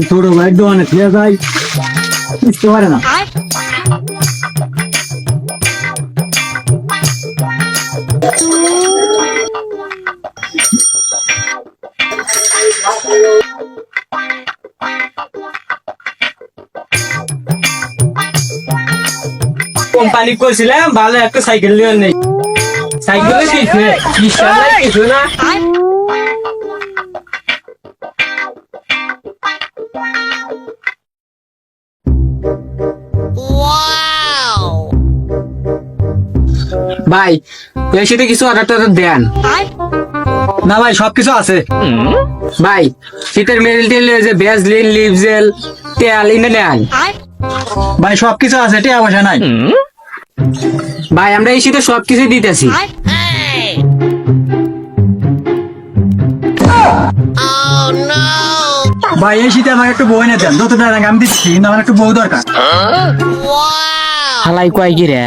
ছোট ভাই দোকানে খেয়ে যাই, বুঝতে পারে না। কোম্পানি করছিলাম ভালো একটা সাইকেল নিয়ে নেই, সাইকেলে কিছু না। ভাই এর সাথে কিছু অর্ডার টর্ডার দেন। না ভাই সবকিছু আছে। ভাই শীতের মেরিল টেল যে ভ্যাসলিন লিপ জেল তেল এনে নেন। ভাই সবকিছু আছে, টাকা পয়সা নাই। ভাই আমরা এই শীতে সবকিছু দিতেছি। ভাই এই শীতে আমাকে একটু বউ এনে দেন, যত টাকা লাগে আমি দিচ্ছি, কিন্তু আমার একটু বউ দরকার। হালাই কয় কি রে?